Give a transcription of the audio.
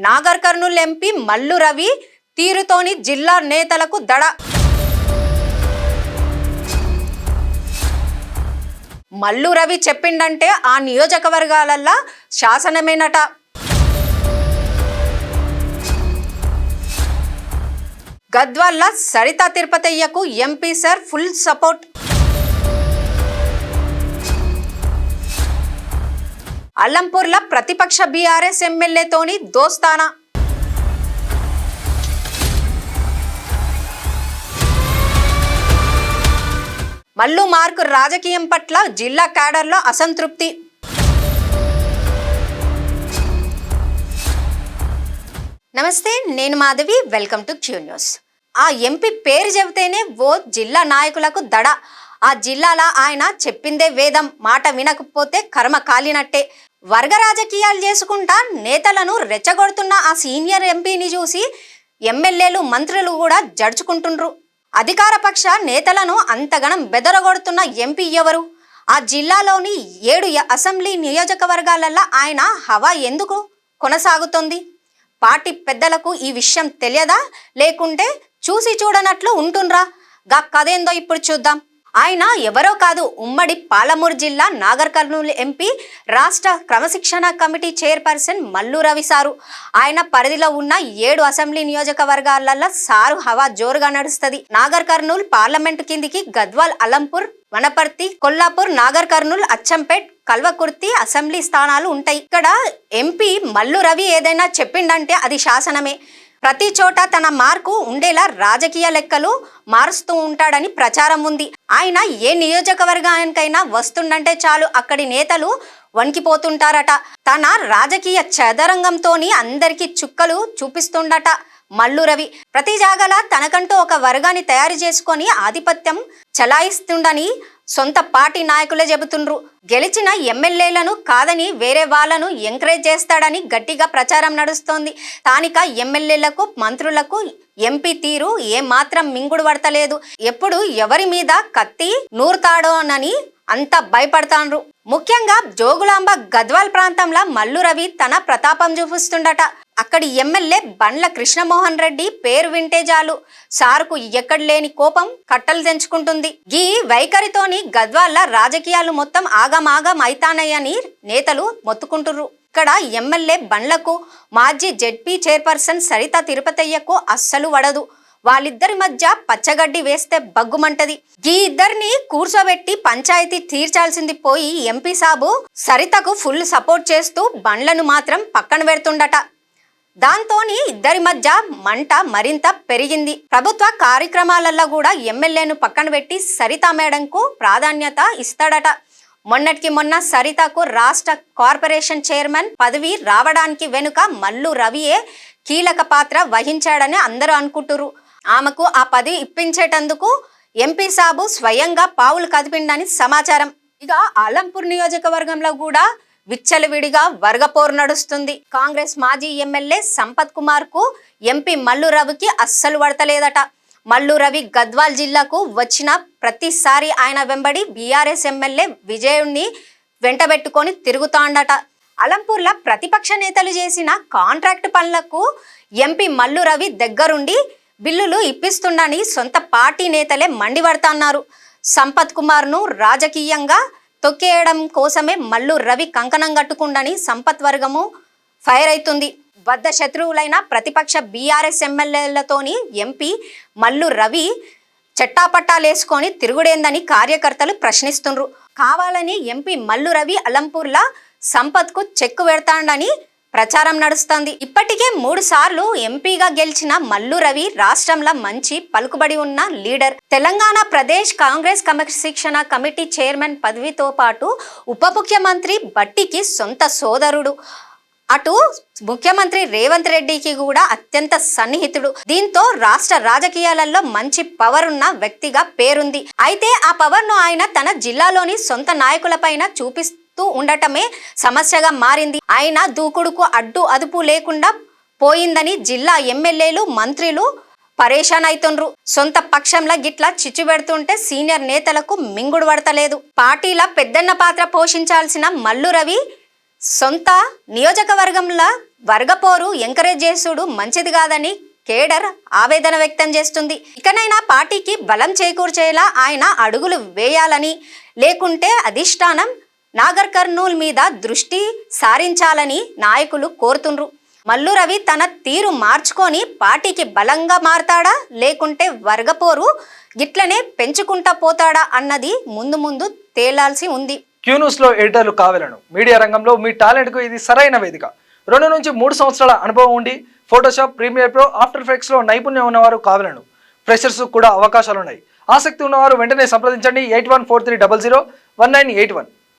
Nagar Kurnool MP Mallu Ravi తీరుతోని జిల్లా నేతలకు దడ. మల్లు రవి చెప్పిండంటే ఆ నియోజకవర్గాలల్లో శాసనమేనట. గద్వాల్ల సరితా తిరుపతయ్యకు ఎంపీ సార్ ఫుల్ సపోర్ట్. అల్లంపూర్ల ప్రతిపక్ష బీఆర్ఎస్ ఎమ్మెల్యేతోని దోస్తానా. మల్లు మార్కు రాజకీయం పట్ల జిల్లా క్యాడర్లో అసంతృప్తి. నమస్తే, నేను Madhavi, welcome to Q news. ఆ ఎంపీ పేరు చెబితేనే ఓ జిల్లా నాయకులకు దడ. ఆ జిల్లాలో ఆయన చెప్పిందే వేదం, మాట వినకపోతే కర్మ కాలినట్టే. వర్గ రాజకీయాలు చేసుకుంటా నేతలను రెచ్చగొడుతున్న ఆ సీనియర్ ఎంపీని చూసి ఎమ్మెల్యేలు మంత్రులు కూడా జడ్చుకుంటుండ్రు. అధికార పక్ష నేతలను అంతగనం బెదరగొడుతున్న ఎంపీ ఎవరు? ఆ జిల్లాలోని 7 అసెంబ్లీ నియోజకవర్గాలలో ఆయన హవా ఎందుకు కొనసాగుతుంది? పార్టీ పెద్దలకు ఈ విషయం తెలియదా, లేకుంటే చూసి చూడనట్లు ఉంటుండ్రా? గా కథేందో ఇప్పుడు చూద్దాం. ఆయన ఎవరో కాదు, ఉమ్మడి పాలమూరు జిల్లా నాగర్ కర్నూల్ ఎంపీ, రాష్ట్ర క్రమశిక్షణ committee chairperson Mallu Ravi sir. ఆయన పరిధిలో ఉన్న 7 అసెంబ్లీ నియోజకవర్గాలలో సారు హవా జోరుగా నడుస్తుంది. నాగర్ కర్నూల్ పార్లమెంటు కిందికి గద్వాల్, అలంపూర్, వనపర్తి, కొల్లాపూర్, నాగర్ కర్నూల్, అచ్చంపేట్, కల్వకుర్తి అసెంబ్లీ స్థానాలు ఉంటాయి. ఇక్కడ ఎంపీ మల్లు రవి ఏదైనా చెప్పిండంటే అది శాసనమే. ప్రతి చోట తన మార్కు ఉండేలా రాజకీయ లెక్కలు మారుస్తూ ఉంటాడని ప్రచారం ఉంది. ఆయన ఏ నియోజకవర్గానికైనా వస్తుందంటే చాలు అక్కడి నేతలు వణికిపోతుంటారట. తన రాజకీయ చదరంగంతోని అందరికీ చుక్కలు చూపిస్తుండట మల్లు రవి. ప్రతి జాగలా తనకంటూ ఒక వర్గాన్ని తయారు చేసుకొని ఆధిపత్యం చలాయిస్తుండని సొంత పార్టీ నాయకులే చెబుతుండ్రు. గెలిచిన ఎమ్మెల్యేలను కాదని వేరే వాళ్ళను ఎంకరేజ్ చేస్తాడని గట్టిగా ప్రచారం నడుస్తోంది. స్థానిక ఎమ్మెల్యేలకు, మంత్రులకు ఎంపీ తీరు ఏమాత్రం మింగుడు పడతలేదు. ఎప్పుడు ఎవరి మీద కత్తి నూరుతాడోనని అంత భయపడతాండ్రు. ముఖ్యంగా జోగులాంబ, గద్వాల్ ప్రాంతంలో మల్లు రవి తన ప్రతాపం చూపిస్తుండట. అక్కడి ఎమ్మెల్యే బండ్ల కృష్ణమోహన్ రెడ్డి పేరు వింటే చాలు సార్కు ఎక్కడ లేని కోపం కట్టలు తెంచుకుంటుంది. ఈ వైఖరితోని గద్వాల్ల రాజకీయాలు మొత్తం ఆగమాగం అయితానయ్యని నేతలు మొత్తుకుంటుర్రు. ఇక్కడ ఎమ్మెల్యే బండ్లకు మాజీ జెడ్పీ చైర్పర్సన్ సరితా తిరుపతయ్యకు అస్సలు వడదు. వాళ్ళిద్దరి మధ్య పచ్చగడ్డి వేస్తే బగ్గుమంటది. ఈ ఇద్దరిని కూర్చోబెట్టి పంచాయతీ తీర్చాల్సింది పోయి ఎంపీ సాబు సరితకు ఫుల్ సపోర్ట్ చేస్తూ బండ్లను మాత్రం పక్కన పెడుతుండట. దాంతోని ఇద్దరి మధ్య మంట మరింత పెరిగింది. ప్రభుత్వ కార్యక్రమాలలో కూడా ఎమ్మెల్యేను పక్కన పెట్టి సరితా మేడంకు ప్రాధాన్యత ఇస్తాడట. మొన్నటికి మొన్న సరితకు రాష్ట్ర కార్పొరేషన్ చైర్మన్ పదవి రావడానికి వెనుక మల్లు రవియే కీలక పాత్ర వహించాడని అందరూ అనుకుంటున్నారు. ఆమెకు ఆ పదవి ఇప్పించేటందుకు ఎంపీ సాబు స్వయంగా పావులు కదిపిండని సమాచారం. ఇక అలంపూర్ నియోజకవర్గంలో కూడా విచ్చలవిడిగా వర్గపోరు నడుస్తుంది. కాంగ్రెస్ మాజీ ఎమ్మెల్యే సంపత్ కుమార్ కు ఎంపీ మల్లు రవికి అస్సలు పడతలేదట. మల్లు రవి గద్వాల్ జిల్లాకు వచ్చిన ప్రతిసారి ఆయన వెంబడి బీఆర్ఎస్ ఎమ్మెల్యే విజయుణ్ణి వెంటబెట్టుకొని తిరుగుతాండట. అలంపూర్ల ప్రతిపక్ష నేతలు చేసిన కాంట్రాక్ట్ పనులకు ఎంపీ మల్లు రవి దగ్గరుండి బిల్లులు ఇప్పిస్తుండని సొంత పార్టీ నేతలే మండిపడుతున్నారు. సంపత్ కుమార్ను రాజకీయంగా తొక్కేయడం కోసమే మల్లు రవి కంకణం కట్టుకుండని సంపత్ వర్గము ఫైర్ అవుతుంది. బద్ద శత్రువులైన ప్రతిపక్ష బీఆర్ఎస్ ఎమ్మెల్యేలతోని ఎంపీ మల్లు రవి చెట్టాపట్టాలేసుకొని తిరుగుడేందని కార్యకర్తలు ప్రశ్నిస్తుండ్రు. కావాలని ఎంపీ మల్లు రవి అలంపూర్ల సంపత్కు చెక్కు పెడతాడని ప్రచారం నడుస్తోంది. ఇప్పటికే 3 సార్లు ఎంపీగా గెలిచిన మల్లు రవి రాష్ట్రంలో మంచి పలుకుబడి ఉన్న లీడర్. తెలంగాణ ప్రదేశ్ కాంగ్రెస్ క్రమశిక్షణ కమిటీ చైర్మన్ పదవితో పాటు ఉప ముఖ్యమంత్రి భట్టికి సొంత సోదరుడు. అటు ముఖ్యమంత్రి రేవంత్ రెడ్డికి కూడా అత్యంత సన్నిహితుడు. దీంతో రాష్ట్ర రాజకీయాలలో మంచి పవర్ ఉన్న వ్యక్తిగా పేరుంది. అయితే ఆ పవర్ను ఆయన తన జిల్లాలోని సొంత నాయకులపైన చూపిస్తూ ఉండటమే సమస్యగా మారింది. ఆయన దూకుడుకు అడ్డు అదుపు లేకుండా పోయిందని జిల్లా ఎమ్మెల్యేలు, మంత్రులు పరేషాన్ అవుతుండ్రు. సొంత పక్షంలో గిట్లా చిచ్చు పెడుతుంటే సీనియర్ నేతలకు మింగుడు పడతలేదు. పార్టీల పెద్దన్న పాత్ర పోషించాల్సిన మల్లు రవి సొంత నియోజకవర్గంలో వర్గపోరు ఎంకరేజ్ చేసుడు మంచిది కాదని కేడర్ ఆవేదన వ్యక్తం చేస్తుంది. ఇకనైనా పార్టీకి బలం చేకూర్చేలా ఆయన అడుగులు వేయాలని, లేకుంటే అధిష్టానం నాగర్ కర్నూల్ మీద దృష్టి సారించాలని నాయకులు కోరుతుండ్రు. మల్లు రవి తన తీరు మార్చుకొని పార్టీకి బలంగా మారతాడా, లేకుంటే వర్గపోరు గిట్లనే పెంచుకుంటా పోతాడా అన్నది ముందు ముందు తేలాల్సి ఉంది. క్యూ న్యూస్లో ఎడిటర్లు కావాలను మీడియా రంగంలో మీ టాలెంట్కు ఇది సరైన వేదిక. 2 నుంచి 3 సంవత్సరాల అనుభవం ఉండి ఫోటోషాప్, ప్రీమియర్ ప్రో, ఆఫ్టర్ ఎఫెక్ట్స్లో నైపుణ్యం ఉన్నవారు కావాలను. ఫ్రెషర్స్ కూడా అవకాశాలున్నాయి. ఆసక్తి ఉన్నవారు వెంటనే సంప్రదించండి 8143001981.